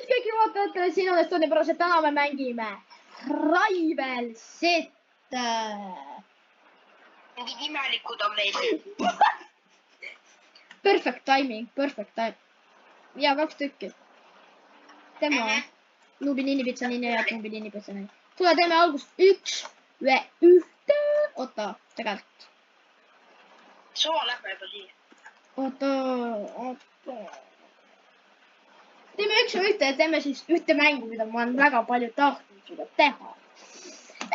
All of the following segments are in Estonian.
tervist kõiki vaatajatele, siin on Estonia Bros ja täna me mängime Rival Set. Mingid imelikud on meil. Perfect timing. Ja 2 tükki. Tema Nuubinini pitsanini ja Nuubinini pitsanini. Tule teeme algust 1 või 1. Oota, tegelikult. Suva lähme juba siia. Oota. Teeme 1 või 1 ja teeme siis ühte mängu, mida ma olen väga palju tahtnud seda teha.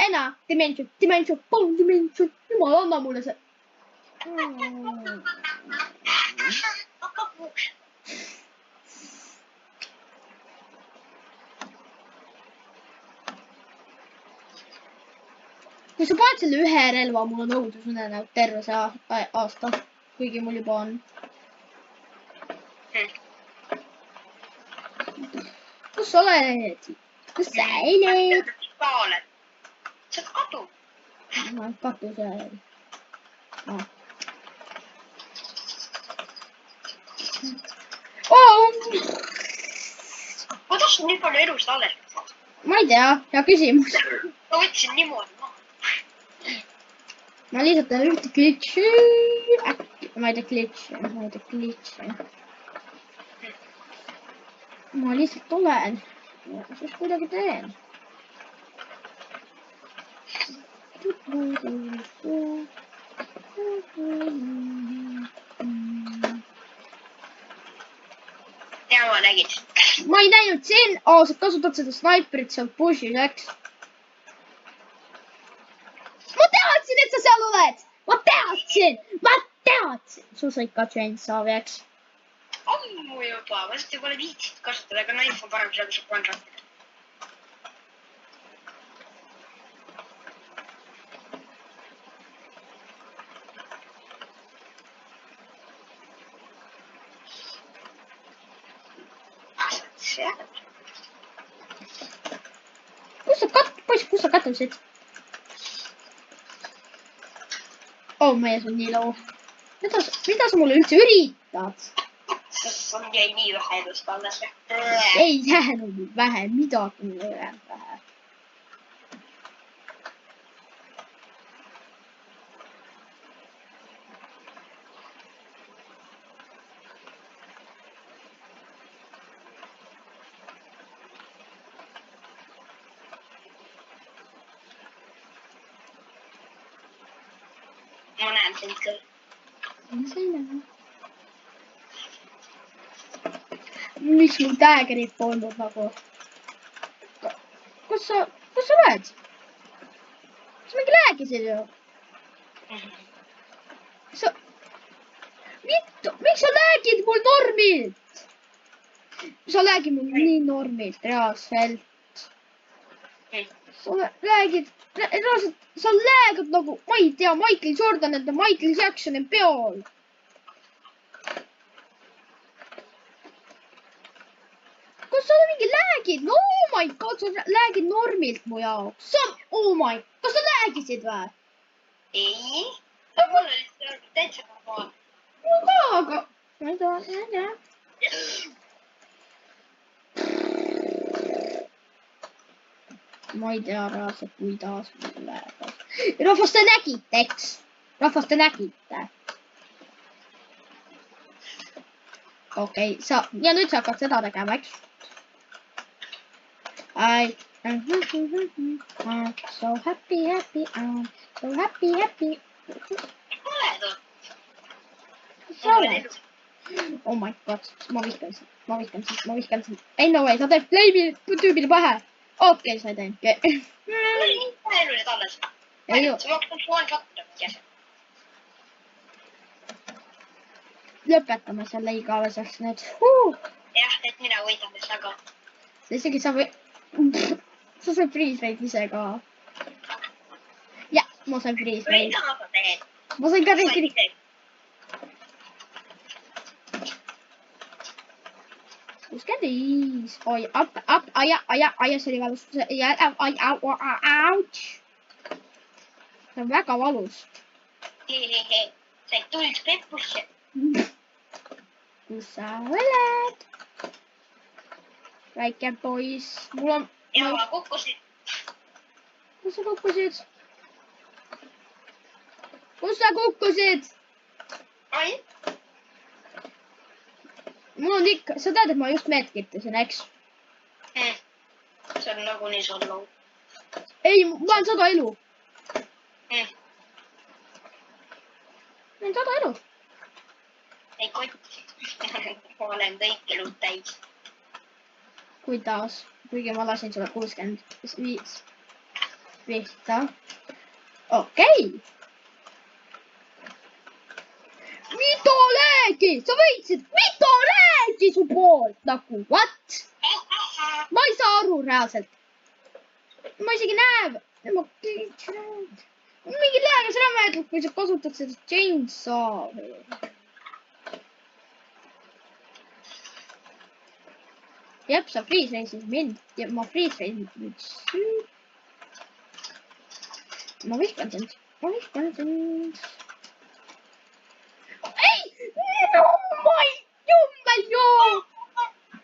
Ena, Dimension. Jumal, anna mulle see. Kui sa paned selle ühe relva, mul on õudusunenäod terve see aasta, kuigi mul juba on. Kus sa oled? Kus sa oled? Sa oled kadu. Ma olen katusel. Kuidas sul nii palju elust alles? Ma ei tea, hea küsimus. Ma võtsin niimoodi maha. Ma lihtsalt teen ühte glitchi. Ma ei tea glitchi. Ma lihtsalt olen. Siis kuidagi teen. Ja ma nägin. Ma ei näinud siin. Sa kasutad seda snaiperit seal pushis, eks? Ma teadsin, et sa seal oled! Ma teadsin! Sul sai ka chainsaw, eks? Ammu juba. Ma just pole viitsid kasutada, aga knife on parem seal, kui saab one-shotida. Kus sa katusid? Mees on nii lau. Mida sa mulle üldse üritad? Sul jäi nii vähe elust alles. Ei jäänud vähe, midagi ei jäänud vähe. Ma näen sind küll. Miks mul taggerit polnud nagu? Kus sa oled? Sa mingi läägisid ju? Miks sa läägid mul normilt? Sa läägid mul nii normilt, reaalselt. Sa läägid nagu, ma ei tea, Michael Jordan ja Michael Jacksoni peol. Kas sa mingi läägid? No oh my god, sa läägid normilt mu jaoks. Kas sa läägisid või? Ei. Mul oli täitsa normaalne. Mul ka, aga... Ma ei tea. Ma ei tea reaalselt, kuidas mul läheb. Rahvast te nägite, eks? Rahvast te nägite. Okei, ja nüüd sa hakkad seda tegema, eks? I'm so happy. I'm so happy. Sa oled? Oh my god, ma vihkan sind. Ei no way, sa teed flame'i tüübile pähe. Okei, sa ei teinud. Mul oli nii pähe elu nüüd alles. Sa maksad one-shot'ida. Lõpetame selle igaveseks nüüd. Jah, et mina võidan nüüd väga. Isegi sa said freeze rate ise ka. Jah, ma sain freeze rate. Mida sa teed? Ma sain ka freeze rate. 65. Oi, up, aia, see oli valus. Ouch. See on väga valus. Said tuld peppusse. Kus sa oled? väike poiss. Mul on... ja ma kukkusin. Kus sa kukkusid? Kus sa kukkusid? Ai? Mul on ikka... Sa tead, et ma just medkitasin, eks? See on nagunii sul laul. Ei, ma olen 100 elu. Ma olen 100 elu. Ei kott. Ma olen kõik elud täis. Kuidas? Kuigi ma lasin sulle 65 pihta. Okei. Mida läägi? Sa võitsid. Mida läägi su poolt? Nagu, what? Ma ei saa aru reaalselt. Ma isegi näe. Mingi läägas rämedluk, kui sa kasutad seda chainsaw. Jep, sa freeze reisid mind ja ma freeze reisin nüüd. Ma vihkan sind. Ma vihkan sind. Ei! No my jummel joo!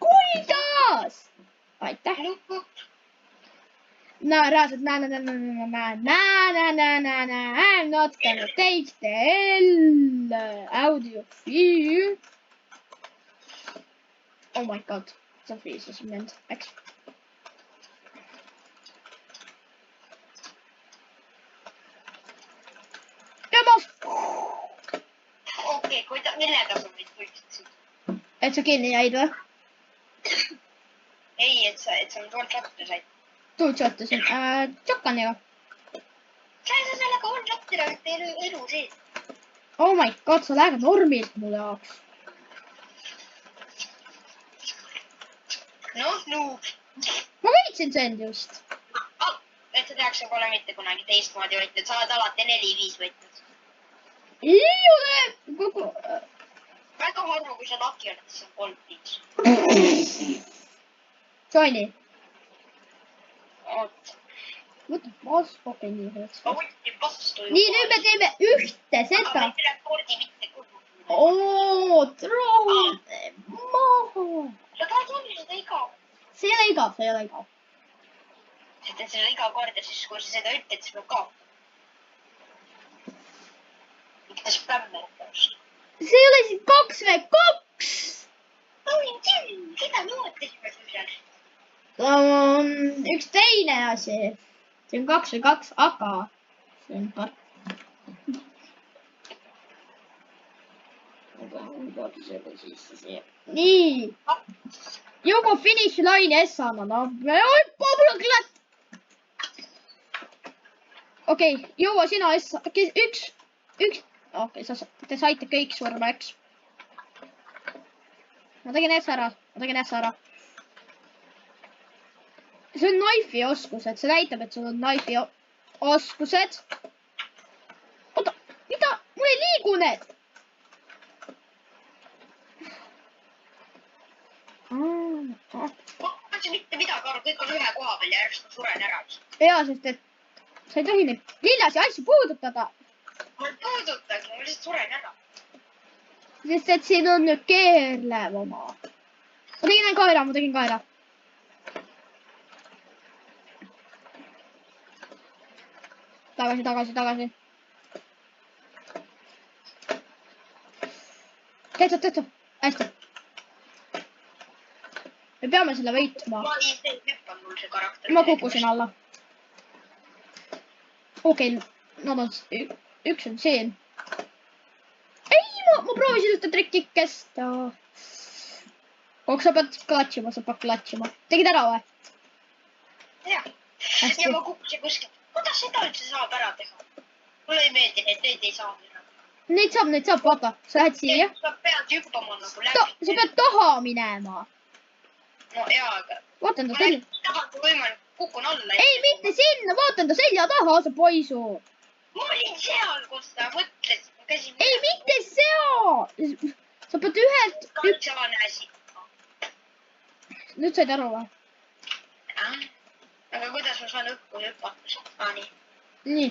Kuidas? Aitäh. No, reaalselt, I'm not gonna take the audio feed. Oh my god. Sa freeze'is mind, eks? Tõmbas! Okei, millega sa meid võitsid? Et sa kinni jäid või? Ei, et sa tuolt rattu said. Tuult sattusin. Tšokkaniga. Sa sellega on rattida elu sees. Oh my god, sa lähed normilt mulle jaoks. Noh, nuub. Ma võitsin sind just. Et sa teaks, sa pole mitte kunagi teistmoodi võitnud. Sa oled alati 4-5 võitnud. Ei ole. Kogu... Väga harva, kui sa laki oled, siis on 3-5. Joini. Oot. Võta vastu. Okei, nii hüvaks. Ma võtsin vastu. Nii, nüüd me teeme ühte seda. Aga me telepordi mitte kuhu. Oo, troll. Maha. Sa tahad olla seda igav. See ei ole igav, see ei ole igav. Sa teed seda iga kord ja siis, kui sa seda ütled, siis peab kaotama. Miks ta spämmer pärast? See ei ole siin 2v2. Olin küll, seda nõuetasime seal. Üks teine asi. See on 2v2, aga see on part. Nii. Jugo finish line S-ana, no. Okei, Jugo, sina S, üks. Okei, te saite kõik surma, eks. Ma tegin S ära. See on knife'i oskused, see näitab, et sul on knife'i oskused. Oota, mida? Mul ei liigu need. Ma mõtlesin mitte midagi aru, kõik on ühe koha peal ja järgmist ma suren ära. Jaa, sest et sa ei tohi neid lillasi asju puudutada. Ma ei puudutagi, ma lihtsalt suren ära. Sest et siin on nüüd keerlev oma. Ma tegin ka ära. Tagasi. Tehtud. Hästi. Me peame selle võitma. Ma ei tee hüppan mul see karakter. Ma kukkusin alla. Okei, üks on siin. Ei, ma proovisin ühte trikikest. Kogu sa pead klatšima. Tegid ära või? Jah. Ja ma kukkusin kuskil. Kuidas seda üldse saab ära teha? Mulle ei meeldi, et neid ei saa teha. Neid saab, vaata. Sa lähed siia. Sa pead hüppama nagu läbi. Sa pead taha minema. No jaa, aga... Vaata enda selja. Ma tahan, kui võimalik, kukun alla. Ei, mitte sinna. Vaata enda selja taha, sa poisu. Ma olin seal, kus ta mõtles. Ei, mitte seal. Sa pead ühelt... Kaitsevane asi. Nüüd said aru või? Aga kuidas ma saan õhku hüpata? Nii. Nii,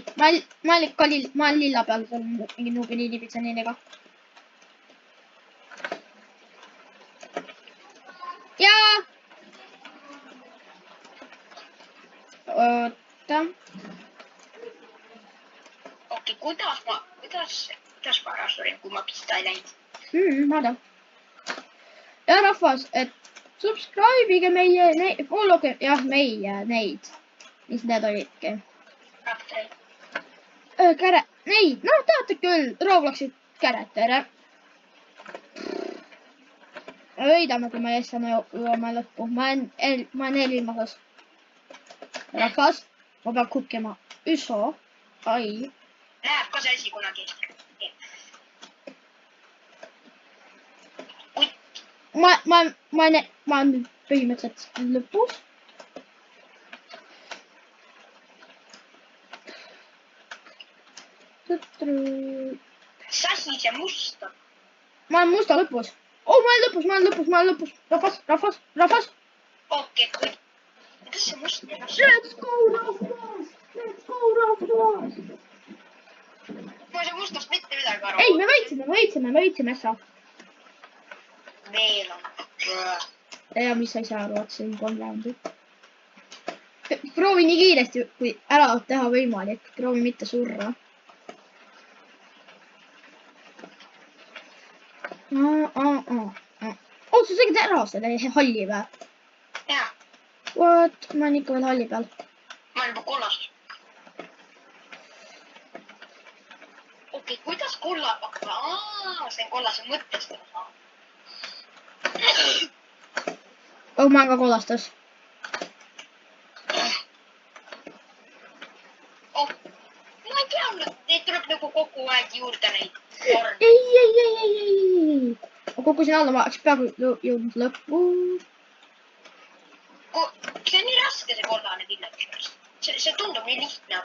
ma olen lilla peal, see on mingi nuubini pitsaniiniga. Ja! ma pihta ei läinud. Ma tean. Ja rahvas, et subscribe'ige meie, followge, jah, neid. Mis need olidki? Käre, neid, no teate küll, Robloxi käretere. Võidame, kui me jässame jõuame lõppu. Ma olen eelviimases. Rahvas, ma pean kukkima. Üso. Ai. Läheb ka see asi kunagi. Ma olen põhimõtteliselt lõpus. Mis asi see must on? Ma olen musta lõpus. Oh, ma olen lõpus. Rahvas. Okei, kui... Kas see must on? Let's go, rahvas. Ma ei saa mustast mitte midagi aru. Ei, me võitsime sa. Veel on. Ja mis sa ei saa aru, et see on 3 raundi. Proovi nii kiiresti, kui ära teha võimalik. Proovi mitte surra. Sa tegid ära selle halli või? Jaa. What? Ma olen ikka veel halli peal. Ma olen juba kollas. Okei, kuidas kolla... see on kollase mõttest. Oh, ma olen ka kollastas. Ma ei tea, neid tuleb nagu kogu aeg juurde neid. Ei. Ma kukkusin alla, ma oleks peaaegu jõudnud lõppu. See on nii raske, see kollane villegi pärast. See tundub nii lihtne.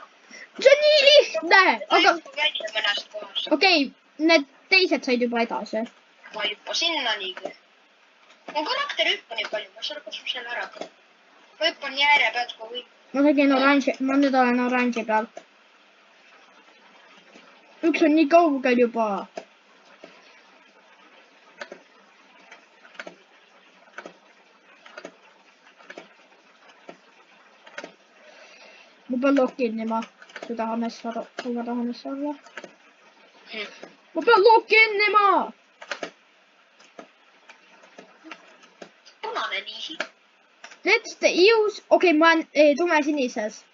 See on nii lihtne! Aga... välja mõnest kohast. Okei, need teised said juba edasi. Ma juba sinna nii küll. Ma karakteri hüppan nii palju, ma saan kus ma selle ära teen. Ma hüppan jääre pealt kui või. Ma tegin oranži, ma nüüd olen oranži peal. Üks on nii kaugel juba. Ma pean lock-innima. Kui tahan nästa olla. Ma pean lock-innima! Punane liisi. Let's the use... Okei, ma olen tumesinises.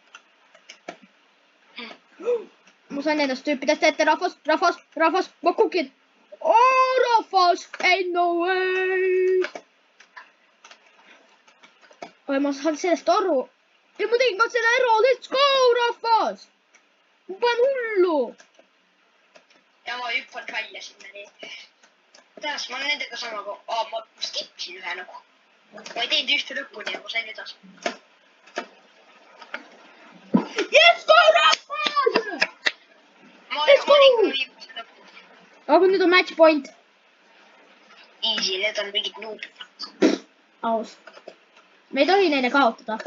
Ma sain nendest tüüpidest ette, rahvas, ma kukin. Rahvas, ei no way. Oi, ma saan sellest aru. Ja ma tegin ka selle ära, let's go, rahvas. Ma panen hullu. Ja ma hüppan välja sinna nii. Tänas, ma olen nendega sama, ma skipsin ühe nagu. Ma ei teinud ühte lõpuni ja ma sain edasi. Let's go, rahvas! Let's go! Aga nüüd on match point. Easy, need on mingid nuubid. Aus. Me ei tohi neile kaotada.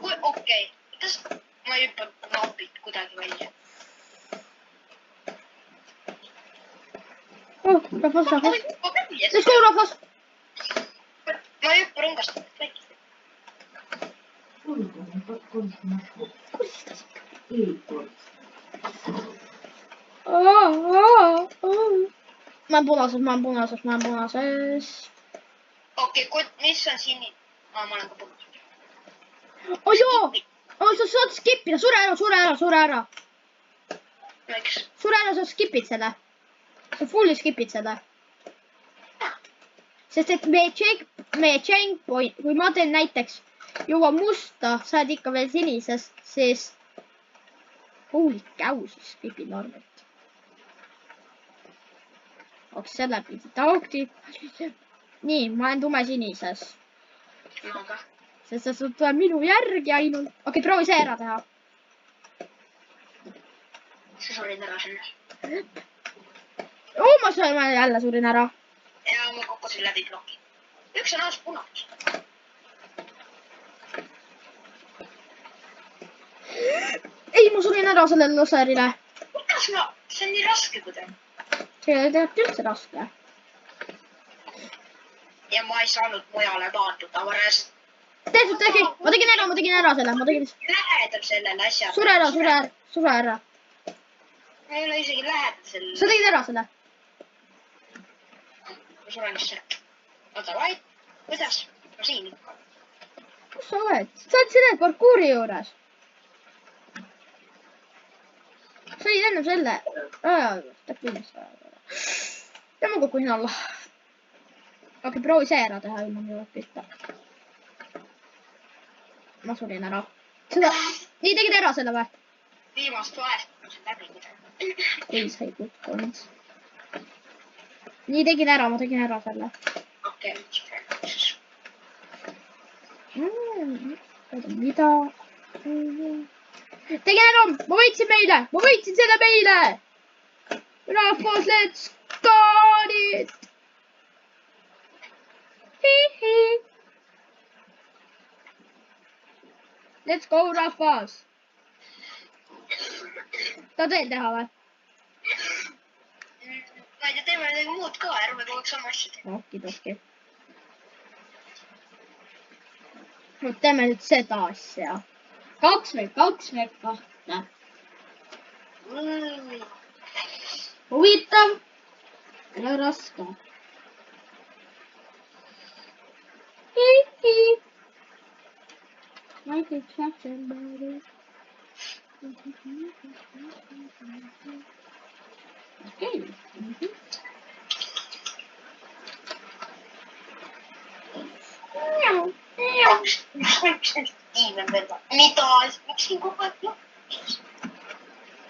Okei, kas ma hüppan naabid kuidagi välja? Rahvas. Let's go, rahvas! Ma hüppan rõngast väike. Ma olen punases. Okei, mis on siin? Ma olen ka punases. Oh joo! Sa saad skippida, sure ära. Miks? Sure ära, sa skipid selle. Sa fulli skipid selle. Sest et meie checkpoint, kui ma teen näiteks jõua musta, saad ikka veel sinises, siis holy cow, siis skipid normalt. Oks selle pidi taukti. Nii, ma olen tumesinises. No ka. Sest sa tuleb minu järgi ainult. Okei, proovi see ära teha. Sa surid ära sinna. Ma sain jälle surin ära. Ja ma kukkusin läbi ploki. Üks on aas punakas. Ei, ma surin ära sellele laserile. Kuidas ma? See on nii raske kuidagi. See ei tegelikult üldse raske. Ja ma ei saanud mujale taanduda. Ma tegin ära selle. Lähedal sellele asjale. Sure ära. ma ei ole isegi lähedasel. Sa tegid ära selle? Ma suren lihtsalt. Oota, vaid. Kuidas? Ma siin ikka. Kus sa oled? Sa oled selle parkuuri juures. Sa olid enne selle. Täppi üles. Ja ma kukkusin alla. Okei, proovi see ära teha ilma minu pihta. Ma surin ära. Seda. Nii tegid ära selle või? Viimast vahest ma siin läbi midagi. Ei, sa ei kukkunud. Nii tegin ära, ma tegin ära selle. Okei. Mida? Tegin ära, ma võitsin meile, ma võitsin selle meile. Rahvas, let's go it. Hihi. Let's go, rahvas. Ta teed teha või? Ma ei tea, teeme midagi muud ka, ärme kogu aeg sama asja teha. Okidoki. No teeme nüüd seda asja. 2 või 2. Huvitav ja raske. Hihi. Michael Jackson, baby. Okei. Mida? Miks siin kogu aeg lõppes?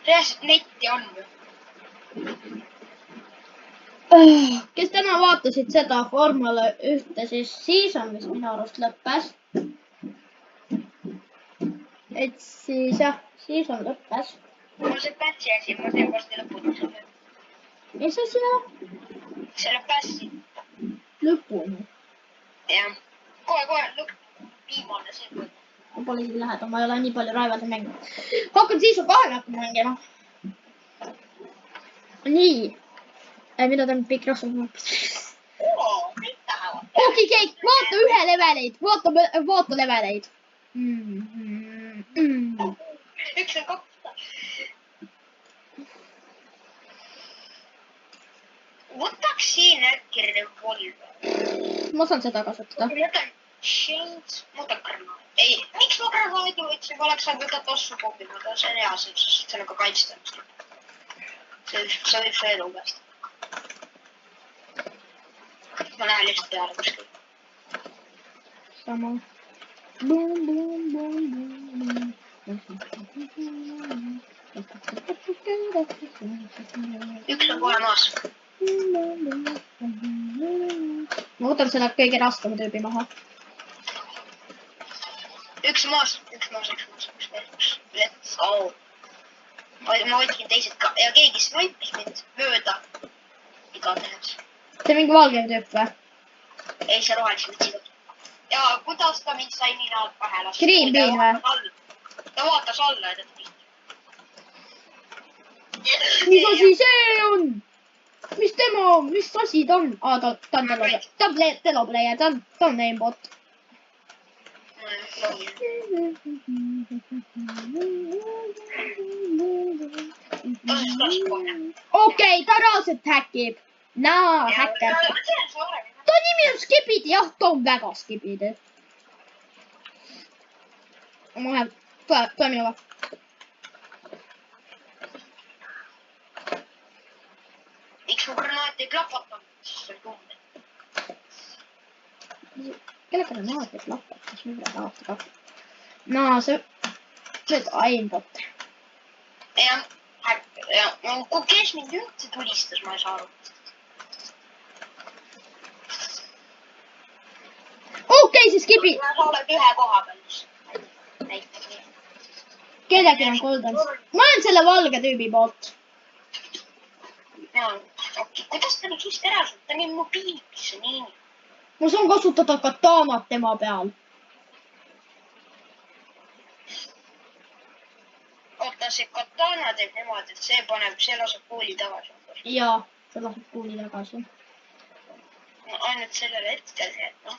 Reaalselt netti on ju. Kes täna vaatasid seda Formula 1, siis on vist minu arust lõppes. Et siis jah, siis on lõppes. Mul see pätsi asi, ma teen varsti lõpuni selle. Mis asi või? Selle pässi. Lõpuni. Jah. Kohe lõpp. Viimane see või. Ma pole isegi lähedal, ma ei ole nii palju raevade mänginud. Hakkan siis on 2 hakkama mängima. Nii. Mida ta nüüd pikk rasvab? Kõik tahavad. Okei, keik, vaata ühe leveleid. Vaata leveleid. Üks on 2. Võtaks siin äkki revolver. Ma saan seda kasutada. Muudan granaat. Ei, miks ma granaadi võtsin? Ma oleks saanud võtta tossu koopima, ta on hea, sest sellega kaitsta. See võib su elu päästa. Ma lähen lihtsalt peale kuskil. Sama. Üks on kohe maas. Ma võtan selle kõige raskema tüübi maha. Üks maas. Let's go. Ma võtsin teised ka ja keegi snipis mind mööda. Igatehes. See mingi valge tüüp või? Ei, see rohelise mütsiga. Ja kuidas ta mind sai nii naad pähe lasta? Green bean või? Ta vaatas alla ja ta tegi. Mis asi see on? Mis asi ta on? Ta on teloplayer, ta on aimbot. Okei, ta reaalselt häkib. Häkker. Ta nimi on Skipidi, jah, ta on väga Skipidi. Ma lähen, tule minuga. Miks mu granaat ei klapatanud, siis see tunde. Kellega granaat ei klapata, siis mida tahata? See on aimbot. Ja, kes mind üldse tulistas, ma ei saa aru. Okei, see Skipi. Sa oled ühe koha peal. Kellegi on golden. Ma olen selle valge tüübi poolt. Kuidas ta nüüd sust ära saab? Ta nii mobiilis, nii. Ma saan kasutada katanat tema peal. Oota, see katana teeb niimoodi, et see laseb kuuli tagasi. Jaa, see laseb kuuli tagasi. Ainult sellele hetkel see, et noh.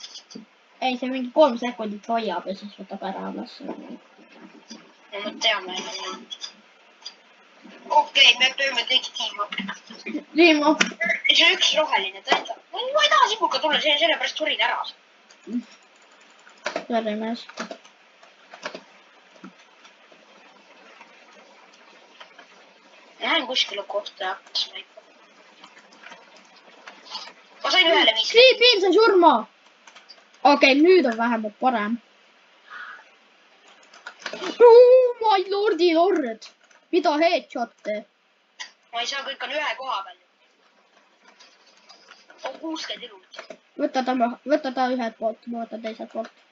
Ei, see mingi 3 sekundit hoiab ja siis võtab ära alles. No me teame. okei, me peame kõik tiima. Riimo. see on üks roheline, ta ei taha. ma ei taha sibuga tulla, sellepärast surin ära. Sorry, mees. Lähen kuskile kohta ja hakkas näitama. Ma sain ühele viis. Kriipin sai surma. Okei, nüüd on vähemalt parem. Oh my lordi lord. Mida headshot'e? ma ei saa, kõik on ühe koha peal. on 60 ilut. Võta ta ühelt poolt, ma võtan teiselt poolt.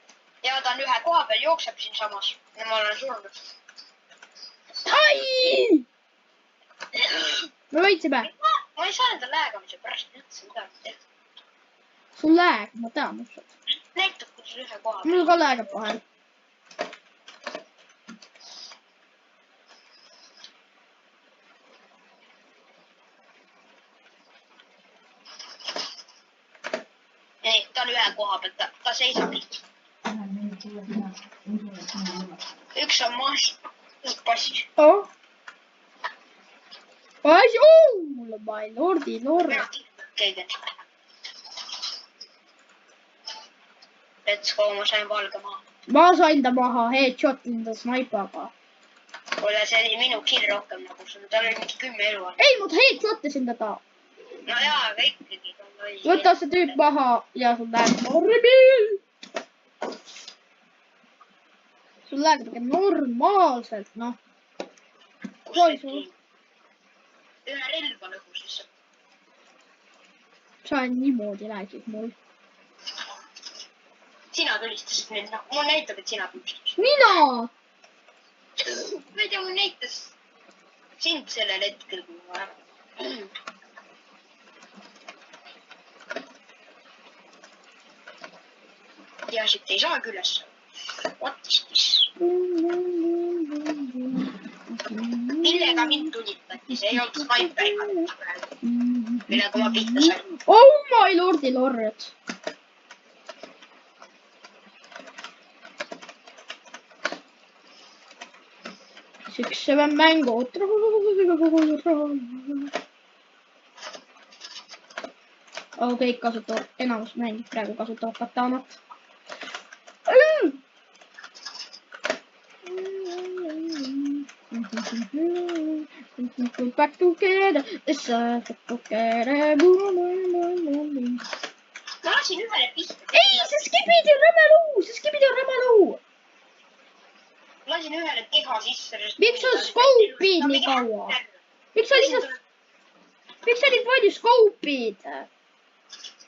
ja ta on ühe koha peal, jookseb siinsamas. ja ma olen surnud. Ai! Me võitsime. ma ei saa enda läägamise pärast üldse midagi teha. Sul lääg, ma tean uksed. näitab, kuidas ühe koha peal. Mul ka läägab vahel. ei, ta on ühe koha peal, ta seisab. üks on maas, passis. Oh. Ai, oh my lordi lord. keegi. Let's go, ma sain valge maha. Ma sain ta maha headshot enda snaipaga. kuule, see oli minu kill rohkem nagu sul, tal oli mingi 10 elu. Ei, ma headshot isin teda. no jaa, aga ikkagi. Võta see tüüp maha ja sul läheb horribil. Sul läheb normaalselt, noh. ühe relv on õhus lihtsalt. Sa niimoodi räägid mul. sina tulistasid mind, noh, mul näitab, et sina tulistasid. Mina? ma ei tea, mul näitas sind sellel hetkel, kui ma ära. ja siit ei saagi üles. What is this? millega mind tulitati, see ei olnud snaiperiga, millega ma pihta sain. Oh my lordi lord. Siukse mängu. Kõik kasutavad, enamus mängib praegu kasutavad kataanat. Back together, it's back together. ma lasin ühele pihta. Ei, see skipid on räme luu. lasin ühele keha sisse. Miks sa skoupid nii kaua? Miks sa nii palju skoupid?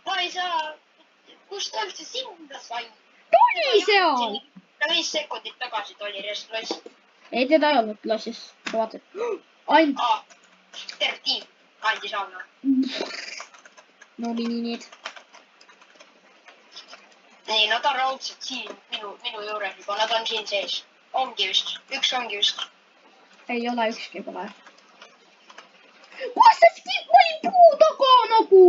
ma ei saa, kust ta üldse sinna sai? Ta oli seal. 5 sekundit tagasi ta oli restloss. Ei, teda ei olnud klassis. Sa vaatad. Ainult. terve tiim andis alla. No mininid. nii, nad on raudselt siin minu juures juba, nad on siin sees. ongi vist, üks ongi vist. Ei ole, ükski pole. Kus see skip oli puu taga nagu?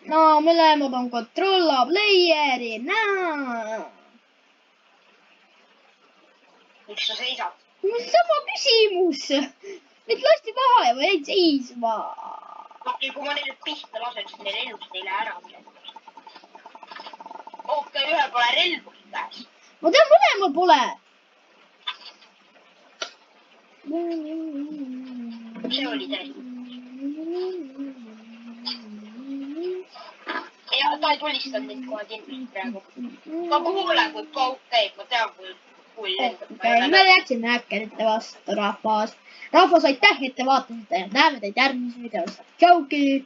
No, mõlemad on controlla playeri, näe. miks sa seisad? Sama küsimus. Meid lasti maha ja ma jäin seisma. okei, kui ma neile pihta lasen, siis neil elusid ei lähe ära. okei, ühe pole relvu käes. Ma tean, mõlemal pole. see oli täiesti. ja ta ei tulistanud mind kohe kindlasti praegu. ma kuulen, kui pauk käib, ma tean, kui lendab. Me läksime häkkerite vastu, rahvas. Rahvas, aitäh, et te vaatasite. Näeme teid järgmises videos. Tšauki!